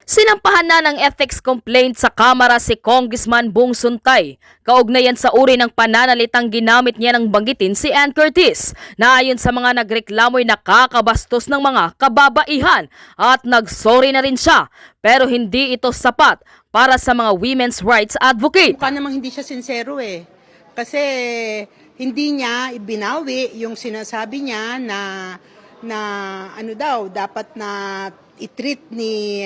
Sinampahan na ng ethics complaint sa Kamara si Congressman Bong Suntay. Kaugnayan sa uri ng pananalitang ginamit niya ng banggitin si Ann Curtis na ayon sa mga nagreklamo'y nakakabastos ng mga kababaihan at nagsorry na rin siya. Pero hindi ito sapat para sa mga women's rights advocate. Mukha namang hindi siya sincero eh. Kasi hindi niya ibinawi yung sinasabi niya na ano daw, dapat na i-treat ni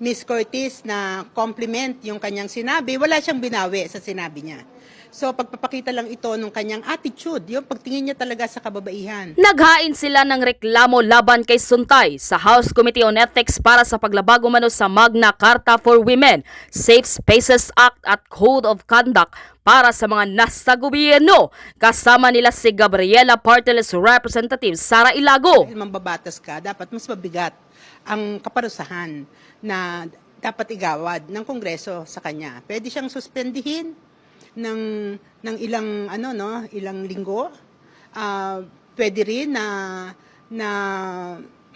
Miss Curtis na compliment yung kanyang sinabi. Wala siyang binawi sa sinabi niya. So pagpapakita lang ito ng kanyang attitude, yung pagtingin niya talaga sa kababaihan. Naghain sila ng reklamo laban kay Suntay sa House Committee on Ethics para sa paglabag umano sa Magna Carta for Women, Safe Spaces Act at Code of Conduct para sa mga nasa gobyerno. Kasama nila si Gabriela Parteles Representative Sara Ilago. Dahil mambabatas ka, dapat mas mabigat ang kaparusahan na dapat igawad ng Kongreso sa kanya. Pwede siyang suspendihin ng ilang linggo. Pwede rin na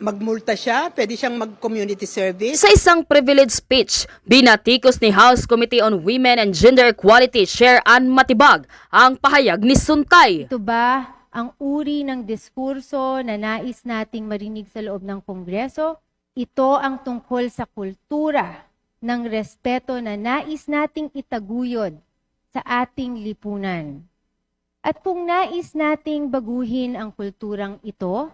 magmulta siya, pwede siyang mag-community service. Sa isang privilege speech, binatikos ni House Committee on Women and Gender Equality Chair Ann Matibag ang pahayag ni Suntay. Ito ba ang uri ng diskurso na nais nating marinig sa loob ng Kongreso? Ito ang tungkol sa kultura ng respeto na nais nating itaguyod sa ating lipunan. At kung nais nating baguhin ang kulturang ito,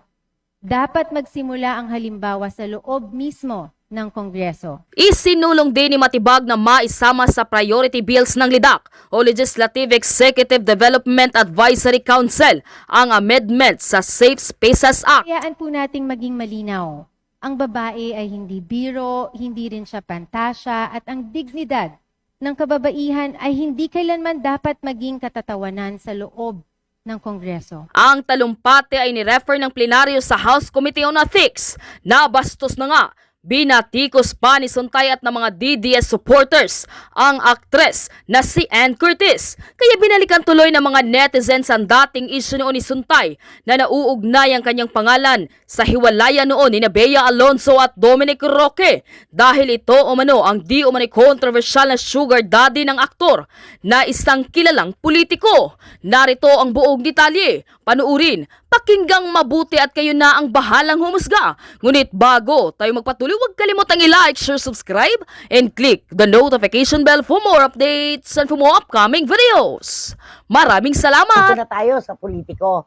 dapat magsimula ang halimbawa sa loob mismo ng Kongreso. Isinulong din ni Matibag na maisama sa priority bills ng LIDAC o Legislative Executive Development Advisory Council ang amendment sa Safe Spaces Act. Hayaan po nating maging malinaw. Ang babae ay hindi biro, hindi rin siya pantasya, at ang dignidad ng kababaihan ay hindi kailanman dapat maging katatawanan sa loob ng Kongreso. Ang talumpate ay nirefer ng plenaryo sa House Committee on Ethics na bastos na nga. Binatikos pa ni Suntay at ng mga DDS supporters ang aktres na si Ann Curtis. Kaya binalikan tuloy ng mga netizens ang dating issue noon ni Suntay na nauugnay ang kanyang pangalan sa hiwalayan noon ni Bea Alonzo at Dominic Roque dahil ito umano ang di umani controversial na sugar daddy ng aktor na isang kilalang politiko. Narito ang buong detalye. Panuurin, pakinggang mabuti at kayo na ang bahalang humusga. Ngunit bago tayo magpatuloy, huwag kalimutang i-like, share, subscribe, and click the notification bell for more updates and for more upcoming videos. Maraming salamat! Ito na tayo sa politiko.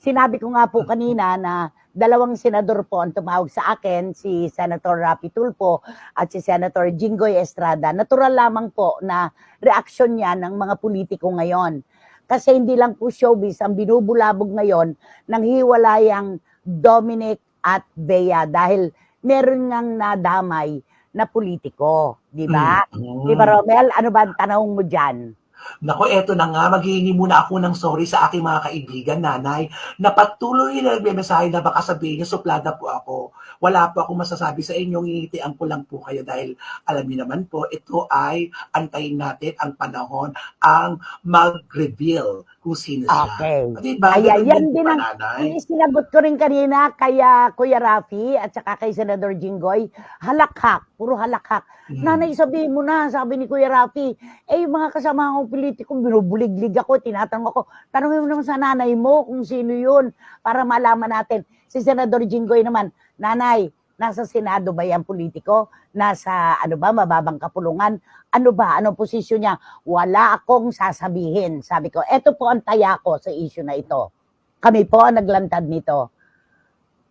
Sinabi ko nga po kanina na dalawang senador po ang tumawag sa akin, si Senator Rapi Tulfo at si Senator Jinggoy Estrada. Natural lamang po na reaksyon niya ng mga politiko ngayon. Kasi hindi lang po showbiz ang binubulabog ngayon ng hiwalayang Dominic at Bea dahil meron ngang nadamay na politiko. Di ba? Di ba, Romel? Ano ba ang tanong mo dyan? Nako, eto na nga, maghihingi muna ako ng sorry sa aking mga kaibigan, nanay, na patuloy na nagme-mensahe na baka sabihin niyo, suplada po ako. Wala po akong masasabi sa inyo, ngingitian ko lang po kayo dahil alam niyo naman po, ito ay antayin natin ang panahon ang mag-reveal kung sino siya. Okay. Diba? Ay, yan din ang nanay. sinagot ko rin kanina kaya Kuya Rafi at saka kay Senador Jinggoy, halakhak, puro halakhak. Nanay, sabihin mo na, sabi ni Kuya Rafi, yung mga kasama kong politiko, binubuliglig ako, tinatanong ako, tanongin mo naman sa nanay mo kung sino yun para malaman natin. Si Senador Jinggoy naman, nanay, nasa Senado ba yan politiko? Nasa mababang kapulungan? Ano ba? Anong posisyon niya? Wala akong sasabihin. Sabi ko, eto po ang taya ko sa issue na ito. Kami po ang naglantad nito.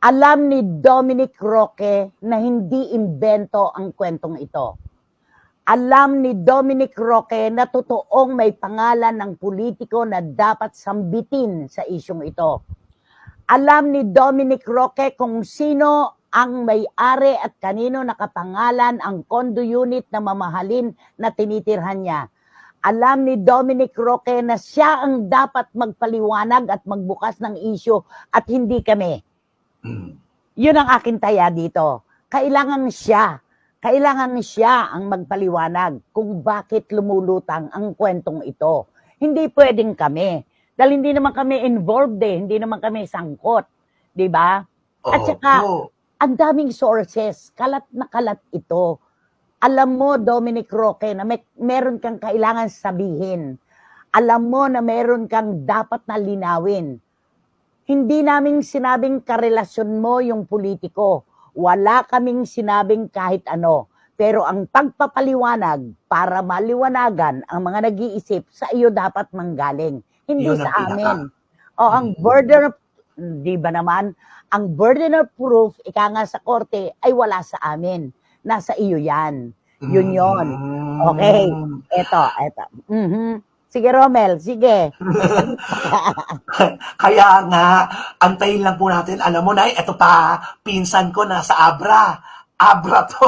Alam ni Dominic Roque na hindi imbento ang kwentong ito. Alam ni Dominic Roque na totoong may pangalan ng politiko na dapat sambitin sa isyong ito. Alam ni Dominic Roque kung sino ang may-ari at kanino nakapangalan ang condo unit na mamahalin na tinitirhan niya. Alam ni Dominic Roque na siya ang dapat magpaliwanag at magbukas ng issue at hindi kami. Yun ang aking taya dito. Kailangan siya ang magpaliwanag kung bakit lumulutang ang kwentong ito. Hindi pwedeng kami. Dahil hindi naman kami involved hindi naman kami sangkot. Di ba? At saka, Ang daming sources, kalat na kalat ito. Alam mo, Dominic Roque, na meron kang kailangan sabihin. Alam mo na meron kang dapat na linawin. Hindi namin sinabing karelasyon mo yung politiko. Wala kaming sinabing kahit ano. Pero ang pagpapaliwanag para maliwanagan ang mga nag-iisip, sa iyo dapat manggaling. Hindi Yun ang sa pinaka. amin. O ang burden of, di ba naman, ang burden of proof, ika nga sa korte, ay wala sa amin. Nasa iyo yan. Yun yon. Okay. Eto. Sige, Romel. Sige. Kaya nga, antayin lang po natin. Alam mo, Nay, eto pa, pinsan ko na sa Abra. Abra to.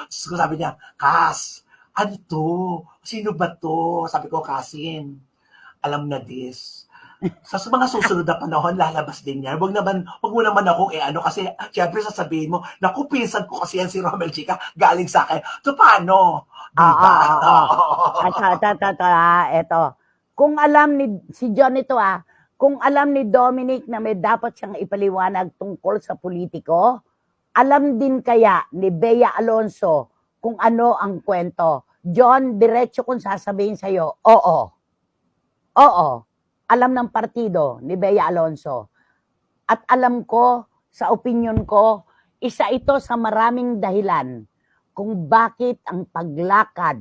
So, sabi niya, Kas, ano to? Sino ba to? Sabi ko, Kasin, alam na this. Sa mga susunod na panahon, lalabas din yan. Wag mo naman akong kasi syempre sasabihin mo, naku, pinsan ko kasi yan si Romel Chica, galing sa akin. So, paano? Diba? Eto. Kung alam ni, si John ito kung alam ni Dominic na may dapat siyang ipaliwanag tungkol sa politiko, alam din kaya ni Bea Alonso kung ano ang kwento. John, diretso kung sasabihin sa'yo, oo. Alam ng partido ni Bea Alonso. At alam ko, sa opinion ko, isa ito sa maraming dahilan kung bakit ang paglakad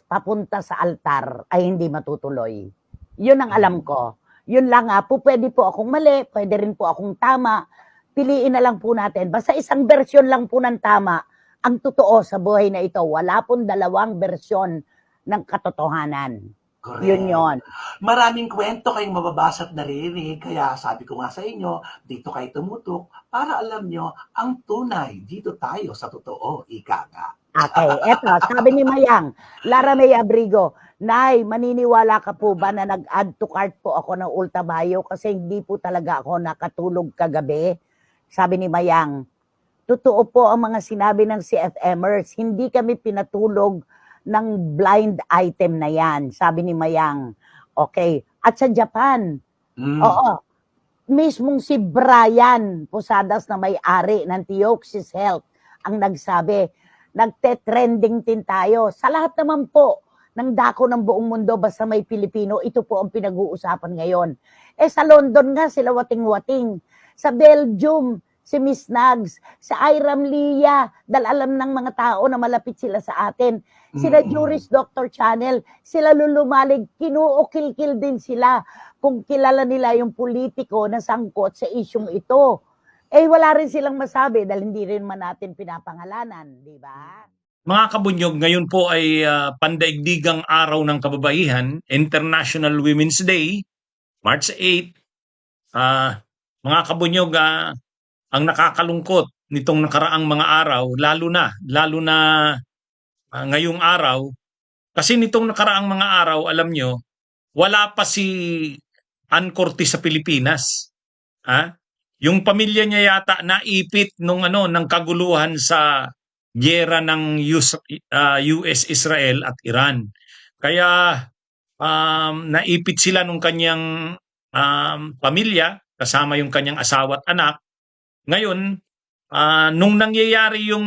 papunta sa altar ay hindi matutuloy. Yun ang alam ko. Yun lang pwede po akong mali, pwede rin po akong tama. Piliin na lang po natin. Basta isang bersyon lang po ng tama ang totoo sa buhay na ito. Wala pong dalawang bersyon ng katotohanan. Correct. Yun. Maraming kwento kayong mababasa at naririnig, kaya sabi ko nga sa inyo, dito kayo tumutok para alam nyo ang tunay. Dito tayo sa totoo, ika nga. Okay, eto, sabi ni Mayang, Lara May Abrigo, Nay, maniniwala ka po ba na nag-add to cart po ako ng Ultabayo kasi hindi po talaga ako nakatulog kagabi? Sabi ni Mayang, totoo po ang mga sinabi ng CFMers, hindi kami pinatulog ng blind item na yan, sabi ni Mayang. Okay, at sa Japan, oo, mismong si Brian Posadas na may-ari ng Theoxis Health ang nagsabi, nagte-trending din tayo. Sa lahat naman po ng dako ng buong mundo, basta may Pilipino, ito po ang pinag-uusapan ngayon. Sa London nga, sila wating-wating. Sa Belgium, si Miss Nags, sa Iram Lia, dahil alam ng mga tao na malapit sila sa atin. Sila Juris Dr. Channel, sila lulumalig, kinuukil-kil din sila kung kilala nila yung politiko na sangkot sa isyong ito. Wala rin silang masabi dahil hindi rin man natin pinapangalanan, di ba? Mga kabunyog, ngayon po ay pandaigdigang araw ng kababaihan, International Women's Day, March 8. Mga kabunyog, ang nakakalungkot nitong nakaraang mga araw, lalo na ngayong araw, kasi nitong nakaraang mga araw, alam nyo, wala pa si Ann Cortez sa Pilipinas. Yung pamilya niya yata naipit ng kaguluhan sa giyera ng US, Israel at Iran. Kaya naipit sila nung kanyang pamilya kasama yung kanyang asawa at anak. Ngayon, nung nangyayari yung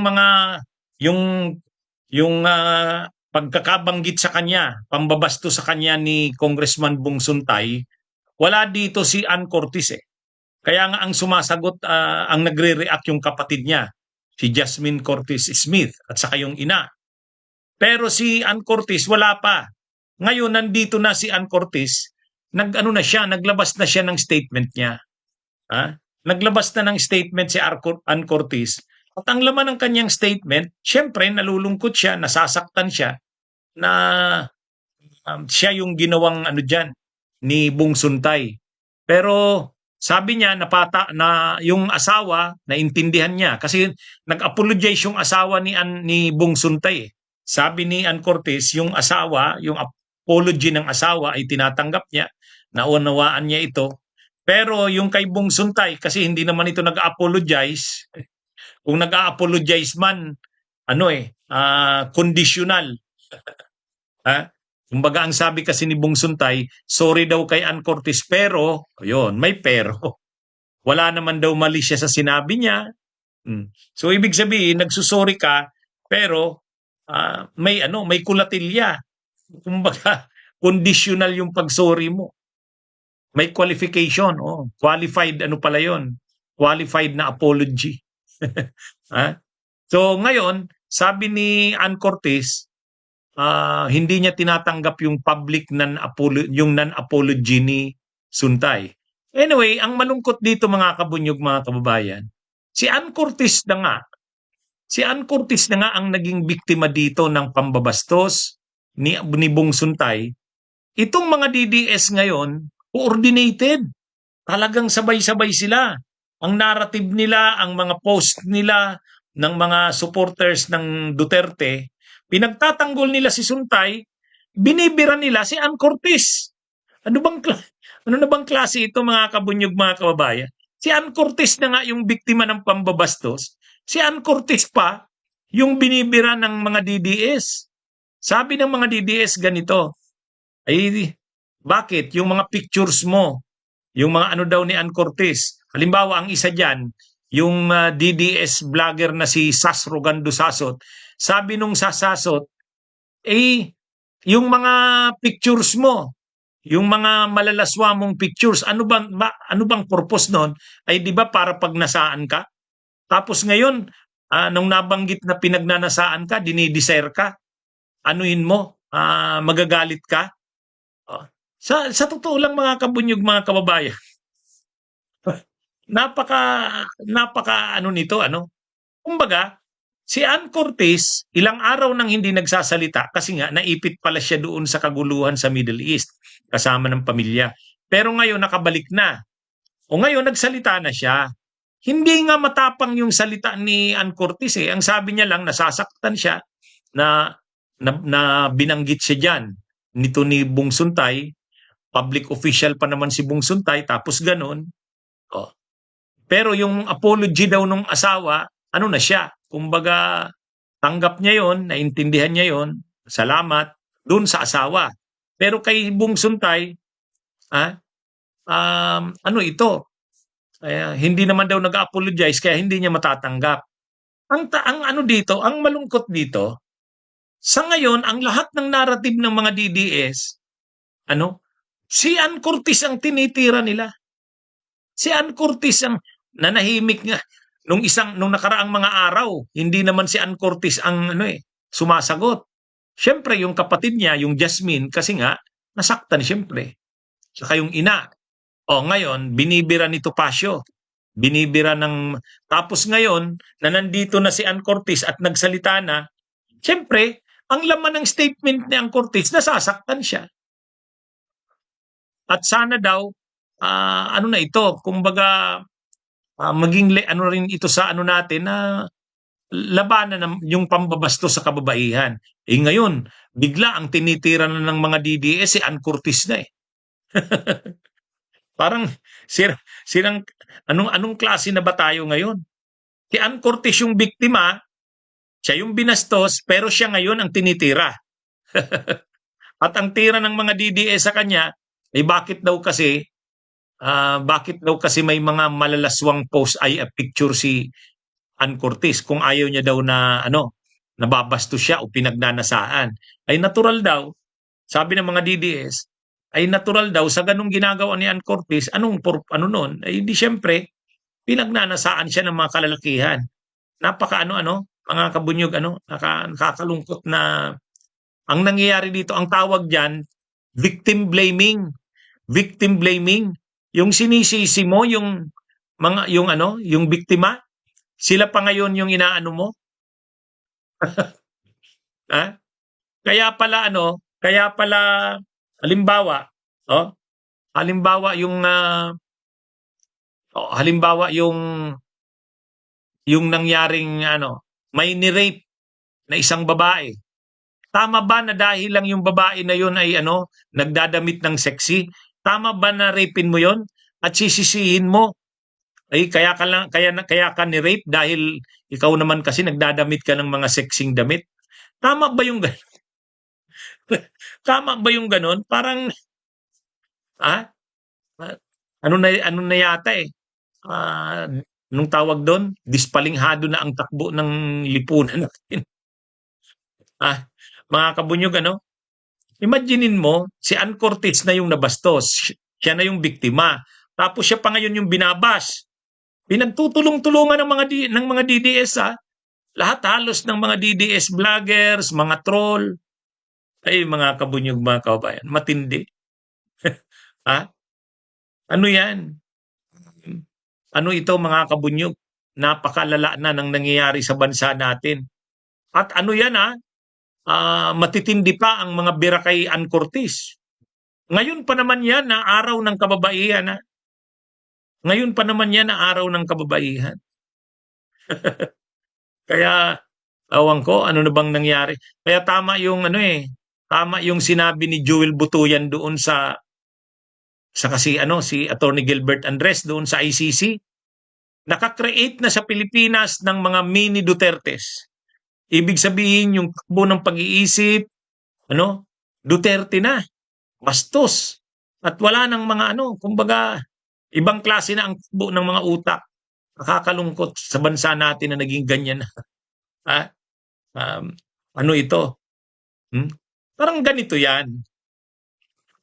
pagkakabanggit sa kanya, pambabasto sa kanya ni Congressman Bong Suntay, wala dito si Ann Cortez . Kaya nga ang sumasagot, ang nagre-react yung kapatid niya, si Jasmine Cortez Smith at saka yung ina. Pero si Ann Cortez wala pa. Ngayon nandito na si Ann Cortez, naglabas na siya ng statement niya. Naglabas na ng statement si Ann Cortez. At ang laman ng kanyang statement, syempre nalulungkot siya, nasasaktan siya na siya yung ginawang ni Bong Suntay. Pero sabi niya na yung asawa naintindihan niya kasi nag-apologize yung asawa ni Bong Suntay . Sabi ni Ann Cortez, yung apology ng asawa ay tinatanggap niya, naunawaan niya ito. Pero yung kay Bong Suntay, kasi hindi naman ito nag-apologize. Kung nag-apologize man, conditional. Kumbaga ang sabi kasi ni Bong Suntay, sorry daw kay Ann Cortez, pero, may pero. Wala naman daw mali siya sa sinabi niya, So ibig sabihin nagsusori ka pero may kulatilya. Kumbaga conditional yung pagsori mo. May qualification, qualified ano pala 'yon? Qualified na apology. Ha? So ngayon, sabi ni Ann Cortez, hindi niya tinatanggap yung non-apology ni Suntay. Anyway, ang malungkot dito mga kabunyog, mga kababayan, si Ann Cortez na nga, ang naging biktima dito ng pambabastos ni Bong Suntay. Itong mga DDS ngayon, coordinated. Talagang sabay-sabay sila. Ang narrative nila, ang mga post nila ng mga supporters ng Duterte, pinagtatanggol nila si Suntay, binibira nila si Ann Cortez. Ano na bang klase ito mga kabunyog, mga kababayan? Si Ann Cortez na nga yung biktima ng pambabastos. Si Ann Cortez pa yung binibira ng mga DDS. Sabi ng mga DDS ganito, ay bakit yung mga pictures mo, yung mga ano daw ni Ann Cortez, halimbawa ang isa dyan, yung DDS vlogger na si Sas Rogando Sasot, sabi nung Sasasot, yung mga pictures mo, yung mga malalaswa mong pictures, ano bang purpose nun? Ay di ba para pag nasaan ka? Tapos ngayon, nung nabanggit na pinagnanasaan ka, dinidesire ka, anuin mo, magagalit ka. Sa totoo lang mga kabunyog, mga kababayan, napaka ano nito, kumbaga, si Ann Cortez, ilang araw nang hindi nagsasalita kasi nga naipit pala siya doon sa kaguluhan sa Middle East kasama ng pamilya. Pero ngayon nakabalik na. O ngayon nagsalita na siya. Hindi nga matapang yung salita ni Ann Cortez eh. Ang sabi niya lang, nasasaktan siya na binanggit siya dyan nito ni Bong Suntay. Public official pa naman si Bong Suntay, tapos ganun. Pero yung apology daw nung asawa, ano na siya? Kumbaga, tanggap niya yon, naintindihan niya yon, salamat, dun sa asawa. Pero kay Bong Suntay, ano ito? Hindi naman daw nag-apologize, kaya hindi niya matatanggap. Ang ano dito, ang malungkot dito, sa ngayon, ang lahat ng narrative ng mga DDS, si Ann Cortez ang tinitira nila. Si Ann Cortez ang nanahimik nga nung nakaraang mga araw. Hindi naman si Ann Cortez ang sumasagot. Siyempre yung kapatid niya, yung Jasmine, kasi nga nasaktan siyempre. Saka yung ina. Ngayon binibira ni Topacio. Binibira tapos ngayon na nandito na si Ann Cortez at nagsalita na, siyempre ang laman ng statement ni Ann Cortez, nasasaktan siya. At sana daw, na ito, kumbaga, maging rin ito sa natin na labanan yung pambabasto sa kababaihan. Ngayon, bigla ang tinitira na ng mga DDS si Ann Cortez na eh. Parang anong klase na ba tayo ngayon? Si Ann Cortez yung biktima, siya yung binastos, pero siya ngayon ang tinitira. At ang tira ng mga DDS sa kanya, bakit daw kasi may mga malalaswang post picture si Ann Cortez kung ayaw niya daw na nababastos siya o pinagnanasaan. Ay natural daw, sabi ng mga DDS, ay natural daw sa ganung ginagawa ni Ann Cortez, nun? Ay di siyempre, pinagnanasaan siya ng mga kalalakihan. Napaka mga kabunyog, nakakalungkot na ang nangyayari dito, ang tawag diyan, victim blaming. Victim blaming. Yung sinisisi mo, yung biktima, sila pa ngayon yung inaano mo. Kaya pala, halimbawa yung nangyaring may ni-rape na isang babae. Tama ba na dahil lang yung babae na yun ay nagdadamit ng sexy? Tama ba na rapein mo yon? At sisisihin mo ay kaya ka ni-rape dahil ikaw naman kasi nagdadamit ka ng mga sexing damit? Tama ba yung ganun? Tama ba yung ganun? Parang ano na yata Anong tawag doon? Dispalinghado na ang takbo ng lipunan natin. Mga kabunyog, ano? Imaginein mo, si Ann Cortez na yung nabastos. Siya na yung biktima. Tapos siya pa ngayon yung binabas. Pinagtutulong-tulungan ng mga DDS, lahat halos ng mga DDS vloggers, mga troll. Ay, mga kabunyog, mga kabayan, matindi. ha? Ano yan? Ano ito, mga kabunyog? Napakalala na ng nangyayari sa bansa natin. At ano yan, matitindi pa ang mga bira kay Ann Cortez. Ngayon pa naman yan na araw ng kababaihan. Ngayon pa naman yan na araw ng kababaihan. Kaya, awan ko, ano na bang nangyari? Kaya tama yung tama yung sinabi ni Joel Butuyan doon sa kasi si Attorney Gilbert Andres doon sa ICC. Nakakreate na sa Pilipinas ng mga mini Dutertes. Ibig sabihin yung takbo ng pag-iisip, Duterte na, bastos. At wala ng mga kumbaga, ibang klase na ang takbo ng mga utak. Nakakalungkot sa bansa natin na naging ganyan na. Ano ito? Parang ganito yan.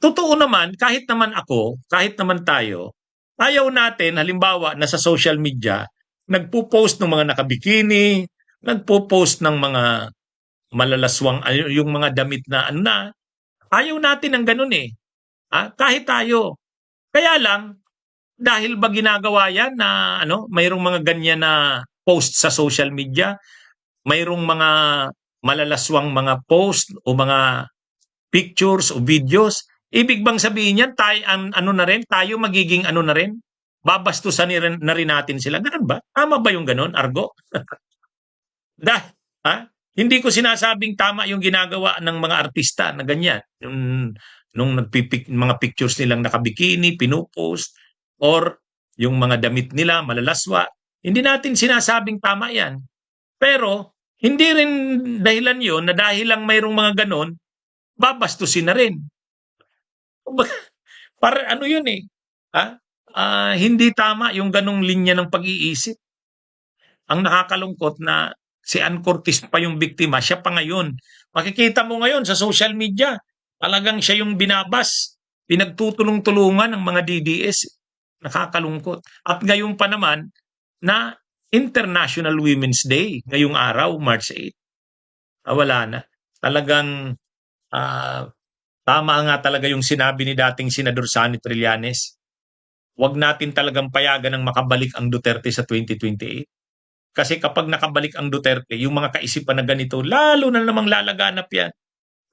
Totoo naman, kahit naman ako, kahit naman tayo, ayaw natin, halimbawa, na sa social media, nagpo-post ng mga nakabikini, nagpo-post ng mga malalaswang, yung mga damit na ayaw natin ng ganun eh. Kahit tayo. Kaya lang, dahil ba ginagawa yan na mayroong mga ganyan na post sa social media, mayroong mga malalaswang mga post o mga pictures o videos, ibig bang sabihin yan, tayo magiging na rin? Babastusan na rin natin sila. Ganun ba? Tama ba yung ganun, Argo? Hindi ko sinasabing tama yung ginagawa ng mga artista na ganyan. Nung mga pictures nilang nakabikini, pinupost, or yung mga damit nila, malalaswa. Hindi natin sinasabing tama yan. Pero, hindi rin dahilan yun na dahil lang mayroong mga ganon, babastusin na rin. Para yun eh. Hindi tama yung ganong linya ng pag-iisip. Ang nakakalungkot na si Ann Cortez pa yung biktima, siya pa ngayon. Makikita mo ngayon sa social media, talagang siya yung binabas, pinagtutulong-tulungan ng mga DDS. Nakakalungkot. At ngayon pa naman na International Women's Day, ngayong araw, March 8. Wala na. Talagang tama nga talaga yung sinabi ni dating Senador Sonny Trillanes. Huwag natin talagang payagan ng makabalik ang Duterte sa 2028. Kasi kapag nakabalik ang Duterte, yung mga kaisipan na ganito, lalo na namang lalaganap yan.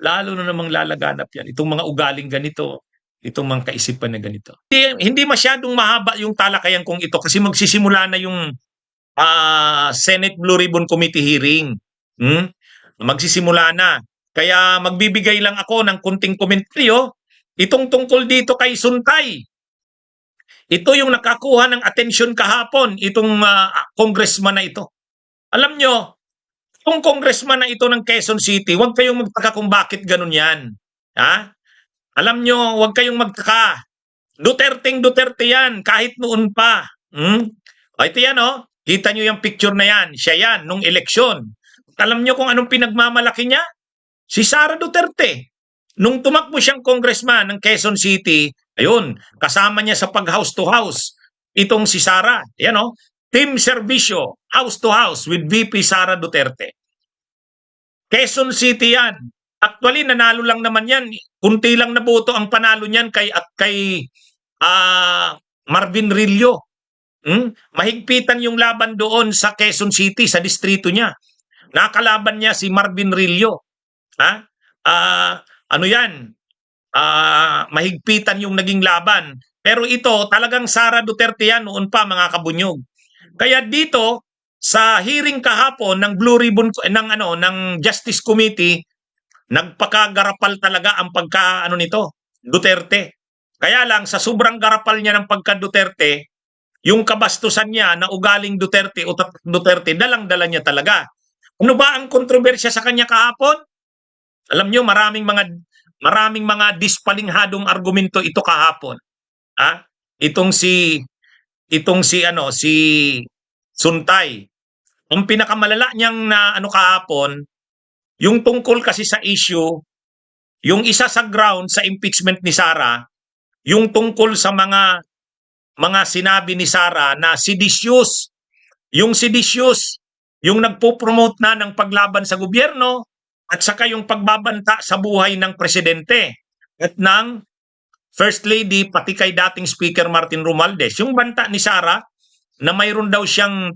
Lalo na namang lalaganap yan. Itong mga ugaling ganito, itong mga kaisipan na ganito. Hindi masyadong mahaba yung talakayan kong ito kasi magsisimula na yung Senate Blue Ribbon Committee hearing. Magsisimula na. Kaya magbibigay lang ako ng kunting komentaryo. Itong tungkol dito kay Suntay. Ito yung nakakuha ng atensyon kahapon, itong congressman na ito. Alam nyo, itong congressman na ito ng Quezon City, huwag kayong magtaka kung bakit ganun yan. Alam nyo, huwag kayong magtaka. Duterte yan, kahit noon pa. Ito yan, kita nyo yung picture na yan. Siya yan, nung eleksyon. Alam nyo kung anong pinagmamalaki niya? Si Sara Duterte. Nung tumakbo siyang congressman ng Quezon City, ayun, kasama niya sa pag-house to house, itong si Sara. Yan Team Servicio, house to house with VP Sara Duterte. Quezon City yan. Actually, nanalo lang naman yan. Kunti lang na boto ang panalo niyan kay Marvin Rillo. Mahigpitan yung laban doon sa Quezon City, sa distrito niya. Nakalaban niya si Marvin Rillo. Mahigpitan yung naging laban. Pero ito, talagang Sara Duterte yan noon pa, mga kabunyog. Kaya dito, sa hearing kahapon ng Blue Ribbon, ng Justice Committee, nagpakagarapal talaga ang nito, Duterte. Kaya lang, sa sobrang garapal niya ng pagka-Duterte, yung kabastusan niya na ugaling Duterte o Duterte, dalang-dala niya talaga. Ano ba ang kontrobersya sa kanya kahapon? Alam niyo, maraming mga dispalinghadong argumento ito kahapon. Itong si Suntay. Ang pinakamalala niyang na ano kahapon, yung tungkol kasi sa issue, yung isa sa ground sa impeachment ni Sara, yung tungkol sa mga sinabi ni Sara na seditious. Yung seditious, yung nagpo-promote na ng paglaban sa gobyerno at saka yung pagbabanta sa buhay ng presidente at ng First Lady pati kay dating Speaker Martin Romualdez. Yung banta ni Sara na mayroon daw siyang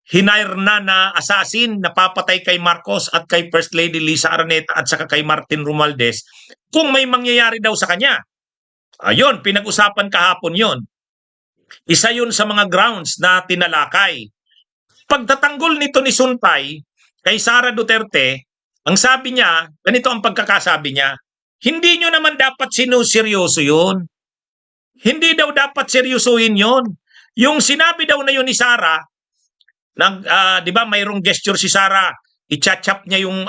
hinire na assassin na papatay kay Marcos at kay First Lady Lisa Araneta at saka kay Martin Romualdez kung may mangyayari daw sa kanya. Ayun, pinag-usapan kahapon yon. Isa yun sa mga grounds na tinalakay. Pagtatanggol nito ni Suntay kay Sara Duterte, ang sabi niya, ganito ang pagkakasabi niya, hindi nyo naman dapat sinuseryoso yun. Hindi daw dapat seryosohin yun. Yung sinabi daw na yun ni Sara, di ba mayroong gesture si Sara, i-chap-chap niya yung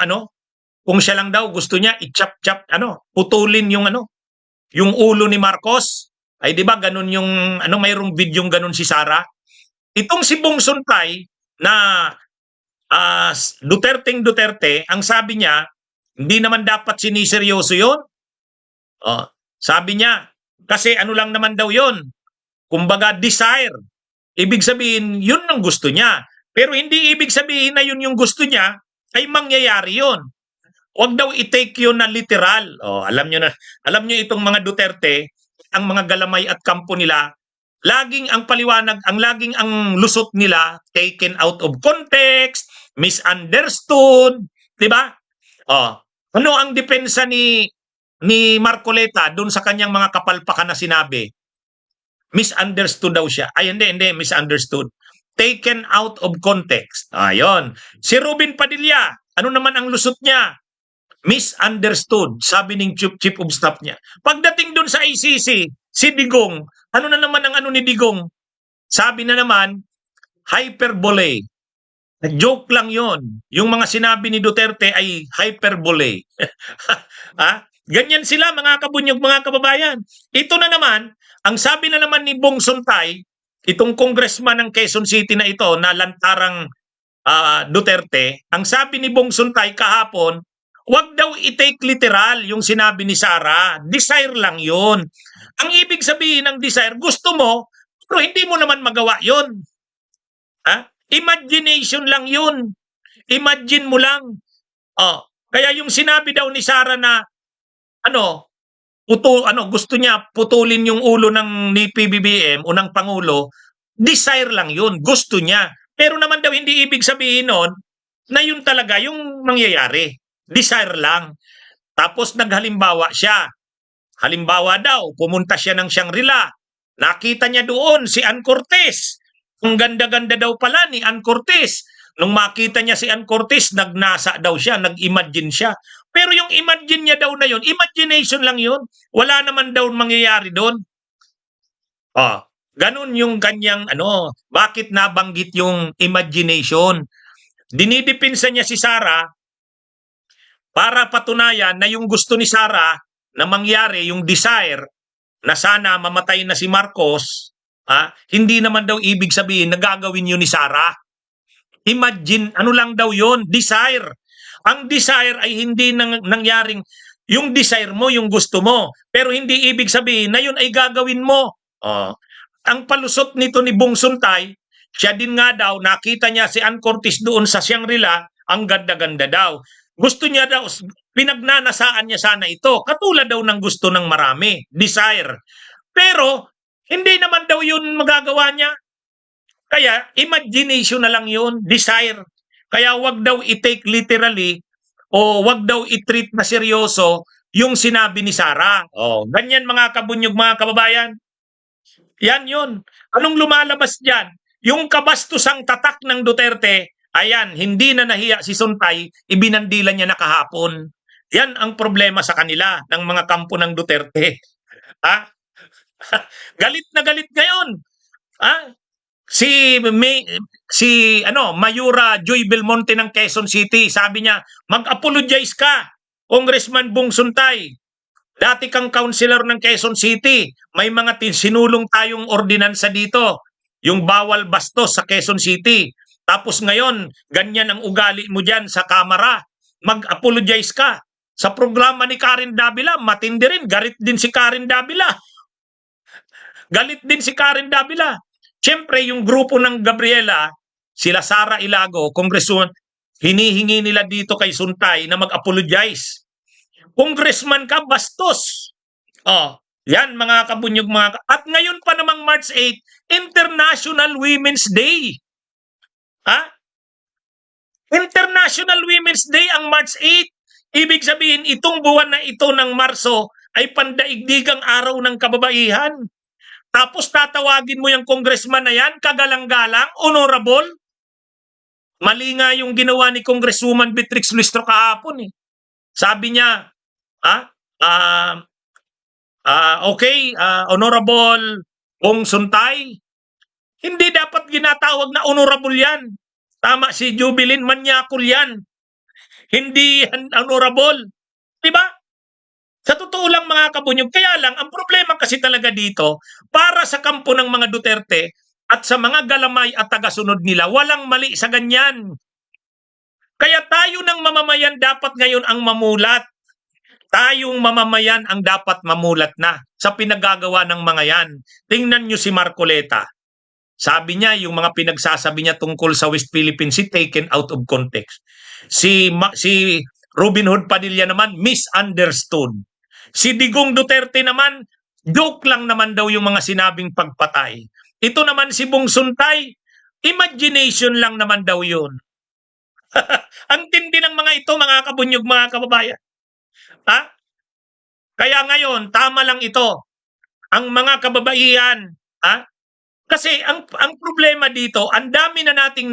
kung siya lang daw gusto niya i-chap-chap, putulin yung yung ulo ni Marcos. Ay di ba ganun yung mayroong videong ganun si Sara. Itong si Bong Suntay na Duterte, ang sabi niya, hindi naman dapat siniseryoso yun. Sabi niya, kasi lang naman daw yun. Kumbaga desire. Ibig sabihin, yun ang gusto niya. Pero hindi ibig sabihin na yun yung gusto niya, ay mangyayari yun. Huwag daw i-take yun na literal. Alam nyo itong mga Duterte, ang mga galamay at kampo nila, laging ang paliwanag, laging ang lusot nila, taken out of context, misunderstood, di ba? Ano ang depensa ni Marcoleta doon sa kanyang mga kapalpakan na sinabi? Misunderstood daw siya. Ay, hindi, misunderstood. Taken out of context. Ayun. Si Ruben Padilla, ano naman ang lusot niya? Misunderstood, sabi ng chief of staff niya. Pagdating doon sa ICC, si Digong, ano na naman ang ni Digong? Sabi na naman, hyperbole. Joke lang yon. Yung mga sinabi ni Duterte ay hyperbole. Ganyan sila mga kabunyog, mga kababayan. Ito na naman, ang sabi na naman ni Bong Suntay, itong congressman ng Quezon City na ito, na lantarang Duterte, ang sabi ni Bong Suntay kahapon, wag daw i-take literal yung sinabi ni Sara. Desire lang yun. Ang ibig sabihin ng desire, gusto mo, pero hindi mo naman magawa yun. Imagination lang yun. Imagine mo lang. Kaya yung sinabi daw ni Sara na gusto niya putulin yung ulo ni PBBM o ng Pangulo, desire lang yun. Gusto niya. Pero naman daw hindi ibig sabihin nun na yun talaga yung mangyayari. Desire lang. Tapos naghalimbawa siya. Halimbawa daw, pumunta siya ng Shangri-La. Nakita niya doon si Ann Cortez. Ang ganda-ganda daw pala ni Ann Cortez. Nung makita niya si Ann Cortez, nagnasa daw siya, nag-imagine siya. Pero yung imagine niya daw na yun, imagination lang yun. Wala naman daw mangyayari doon. Ganun yung kanyang bakit nabanggit yung imagination. Dinidipinsa niya si Sara para patunayan na yung gusto ni Sara na mangyari, yung desire na sana mamatay na si Marcos, hindi naman daw ibig sabihin na gagawin yun ni Sara. Imagine, lang daw yun, desire. Ang desire ay hindi nangyaring, yung desire mo, yung gusto mo, pero hindi ibig sabihin na yun ay gagawin mo. Ang palusot nito ni Bong Suntay, siya din nga daw, nakita niya si Ann Cortez doon sa Shangri-La, ang ganda-ganda daw. Gusto niya daw, pinagnanasaan niya sana ito. Katulad daw ng gusto ng marami. Desire. Pero, hindi naman daw yun magagawa niya. Kaya, imagination na lang yun. Desire. Kaya wag daw i-take literally o wag daw i-treat na seryoso yung sinabi ni Sara. Ganyan mga kabunyog, mga kababayan. Yan yun. Anong lumalabas dyan? Yung kabastusang tatak ng Duterte, ayan, hindi na nahiya si Suntay, ibinandila niya na kahapon. Yan ang problema sa kanila ng mga kampo ng Duterte. Galit na galit ngayon. Si Mayura Joy Belmonte ng Quezon City, sabi niya, mag-apologize ka, Congressman Bong Suntay. Dati kang councilor ng Quezon City. May mga sinulong tayong ordinansa dito. yung bawal bastos sa Quezon City. Tapos ngayon, ganyan ang ugali mo dyan sa kamera. Mag-apologize ka. Sa programa ni Karen Davila, matindi rin. Galit din si Karen Davila. Galit din si Karen Davila. Siyempre, yung grupo ng Gabriela, sila Sara Ilago, Congresswoman, hinihingi nila dito kay Suntay na mag-apologize. Congressman ka, bastos. Oh, yan mga kabunyog mga at ngayon pa namang March 8, International Women's Day. Ha? International Women's Day ang March 8. Ibig sabihin, itong buwan na ito ng Marso ay pandaigdigang araw ng kababaihan. Tapos tatawagin mo yung congressman na yan, kagalang-galang, honorable. Mali nga yung ginawa ni Congresswoman Beatrix Luistro kahapon eh. Sabi niya, okay, honorable Bong Suntay, hindi dapat ginatawag na honorable yan. Tama si Jubilin, manyakol yan. Hindi yan honorable. Diba? Sa totoo lang mga kabunyog, kaya lang, ang problema kasi talaga dito, para sa kampo ng mga Duterte at sa mga galamay at tagasunod nila, walang mali sa ganyan. Kaya tayo ng mamamayan dapat ngayon ang mamulat. Tayong mamamayan ang dapat mamulat na sa pinagagawa ng mga yan. Tingnan nyo si Marcoleta. Sabi niya, yung mga pinagsasabi niya tungkol sa West Philippine Sea taken out of context. Si Robin Hood Padilla naman, misunderstood. Si Digong Duterte naman, joke lang naman daw yung mga sinabing pagpatay. Ito naman si Bong Suntay, imagination lang naman daw yun. Ang tindi ng mga ito, mga kabunyog, mga kababayan. Ha? Kaya ngayon, tama lang ito. Ang mga kababaihan, kasi ang problema dito, ang dami na nating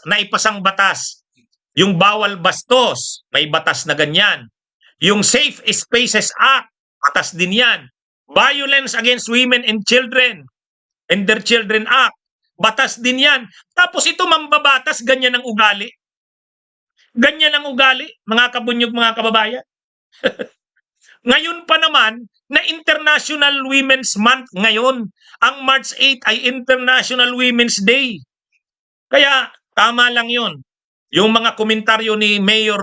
naipasang batas. Yung bawal bastos, may batas na ganyan. Yung Safe Spaces Act, batas din yan. Violence Against Women and Children and Their Children Act, batas din yan. Tapos ito mambabatas, ganyan ang ugali. Ganyan ang ugali, mga kabunyog, mga kababayan. Ngayon pa naman, na International Women's Month ngayon. Ang March 8 ay International Women's Day. Kaya, tama lang yun. Yung mga komentaryo ni Mayor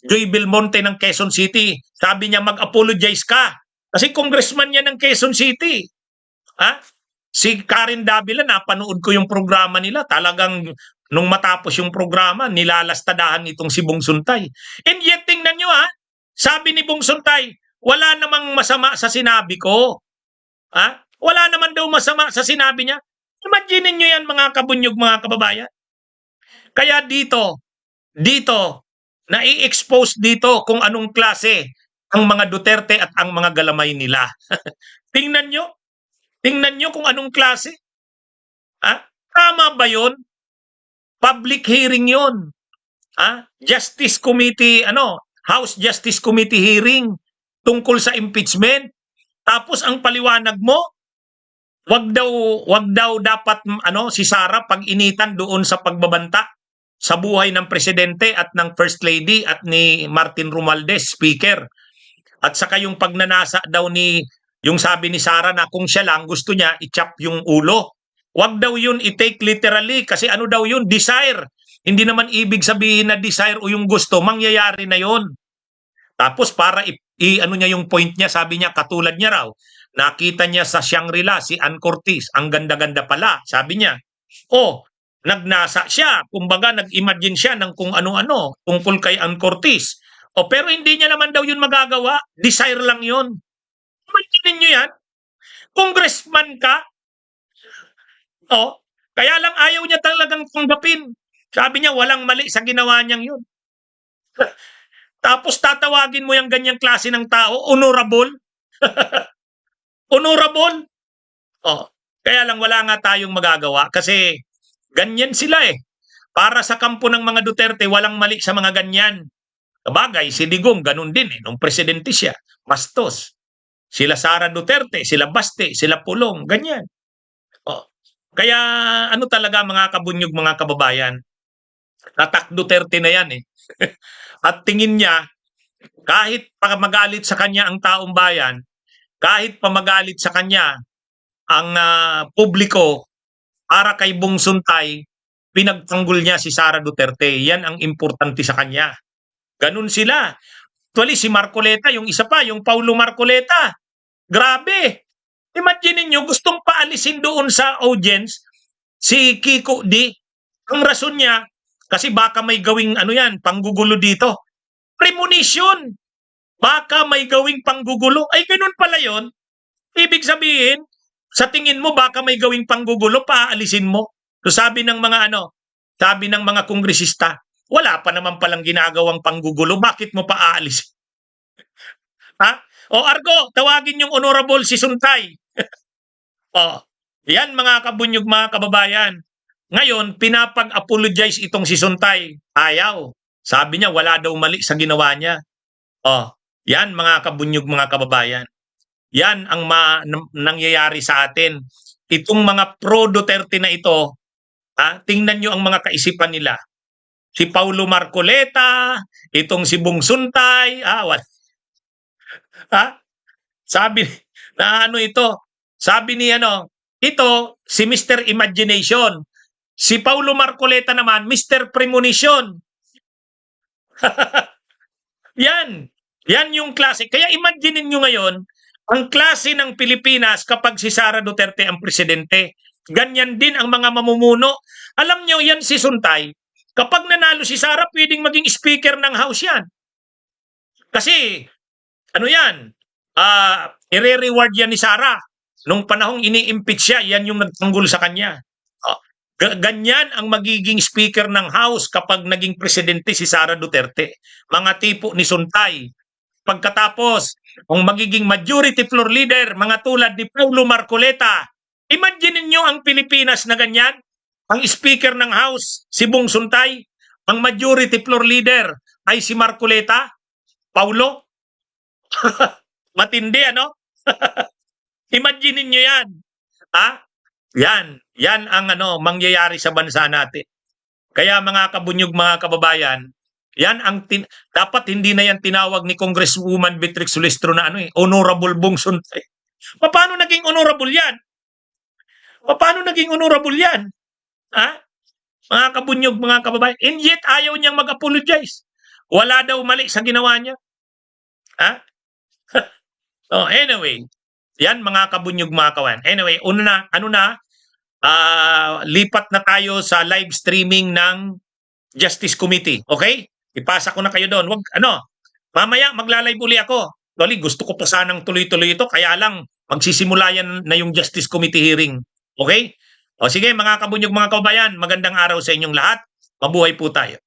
Joy Belmonte ng Quezon City, sabi niya mag-apologize ka. Kasi congressman niya ng Quezon City. Si Karen Davila, napanood ko yung programa nila. Talagang nung matapos yung programa, nilalastadahan itong si Bong Suntay. And yet, tingnan nyo sabi ni Bong Suntay, wala namang masama sa sinabi ko. Wala naman daw masama sa sinabi niya. Imagine nyo yan mga kabunyog, mga kababayan. Kaya dito, nai-expose dito kung anong klase ang mga Duterte at ang mga galamay nila. Tingnan nyo kung anong klase. Tama ba yun? Public hearing yun. Justice Committee, House Justice Committee hearing tungkol sa impeachment. Tapos ang paliwanag mo, wag daw dapat si Sara pag-initan doon sa pagbabanta sa buhay ng presidente at ng First Lady at ni Martin Romualdez, Speaker. At saka yung pagnanasa daw yung sabi ni Sara na kung siya lang gusto niya i-chop yung ulo. Wag daw yun i-take literally kasi ano daw yun, desire. Hindi naman ibig sabihin na desire o yung gusto, mangyayari na yun. Tapos para niya yung point niya, sabi niya katulad niya raw, nakita niya sa Shangri-La si Ann Curtis, ang ganda-ganda pala, sabi niya. Nagnasa siya, kumbaga nag-imagine siya ng kung ano-ano tungkol kay Ann Curtis. Pero hindi niya naman daw yun magagawa, desire lang yun. Imagine niyo yan, congressman ka, kaya lang ayaw niya talagang tanggapin. Sabi niya walang mali sa ginawa niyang yun. Tapos tatawagin mo yung ganyang klase ng tao, honorable. Honorable. Kaya lang wala nga tayong magagawa kasi ganyan sila Para sa kampo ng mga Duterte, walang mali sa mga ganyan. Kabagay, si Digong, ganun din nung presidente siya. Bastos. Sila Sara Duterte, sila Baste, sila Pulong, ganyan. Kaya talaga mga kabunyog, mga kababayan, tatak Duterte na yan At tingin niya, kahit pa magalit sa kanya ang taong bayan, kahit pa magalit sa kanya ang publiko, para kay Bong Suntay, pinagtanggol niya si Sara Duterte. Yan ang importante sa kanya. Ganun sila. Actually, si Marcoleta, yung isa pa, yung Paulo Marcoleta. Grabe. Imagine niyo gustong paalisin doon sa audience si Kiko D. Ang rason niya, kasi baka may gawing ano yan, panggugulo dito. Premonition. Baka may gawing panggugulo. Ay, ganun pala yon. Ibig sabihin, sa tingin mo baka may gawing panggugulo, paaalisin mo. So sabi ng mga sabi ng mga kongresista, wala pa naman palang ginagawang panggugulo, bakit mo pa aalisin? Ha? O Argo, tawagin yung honorable si Suntay. O, yan mga kabunyog, mga kababayan. Ngayon, pinapag-apologize itong si Suntay. Ayaw. Sabi niya, wala daw mali sa ginawa niya. O, yan mga kabunyog, mga kababayan. Yan ang nangyayari sa atin. Itong mga pro-Duterte na ito, tingnan nyo ang mga kaisipan nila. Si Paulo Marcoleta, itong si Bong Suntay, sabi na ito, sabi ni ito si Mr. Imagination. Si Paulo Marcoleta naman, Mr. Premonition. Yan yung klase. Kaya imagine niyo ngayon, ang klase ng Pilipinas kapag si Sara Duterte ang presidente. Ganyan din ang mga mamumuno. Alam niyo yan si Suntay, kapag nanalo si Sara, pwedeng maging speaker ng House yan. Kasi, yan, ire-reward yan ni Sara. Nung panahong ini-impeach siya, yan yung nagtanggol sa kanya. Ganyan ang magiging speaker ng House kapag naging presidente si Sara Duterte. Mga tipo ni Suntay. Pagkatapos, ang magiging majority floor leader, mga tulad ni Paulo Marcoleta. Imagine niyo ang Pilipinas na ganyan. Ang speaker ng House, si Bong Suntay. Ang majority floor leader ay si Marcoleta. Paulo. Matindi, Imagine niyo yan. Yan ang mangyayari sa bansa natin. Kaya mga kabunyog, mga kababayan, yan ang dapat hindi na yan tinawag ni Congresswoman Beatrix Sulistro na Honorable Bong Suntay. Paano naging honorable yan? Paano naging honorable yan? Mga kabunyog, mga kababayan. And yet ayaw niyang mag-apologize. Wala daw mali sa ginawa niya. So anyway, yan mga kabunyog, mga kawan. Anyway, lipat na tayo sa live streaming ng Justice Committee. Okay? Ipasa ko na kayo doon. Mamaya magla-live uli ako. Actually, gusto ko pa sanang tuloy-tuloy ito, kaya lang magsisimula yan na yung Justice Committee hearing. Okay? O sige mga kabunyog, mga kababayan, magandang araw sa inyong lahat. Mabuhay po tayo.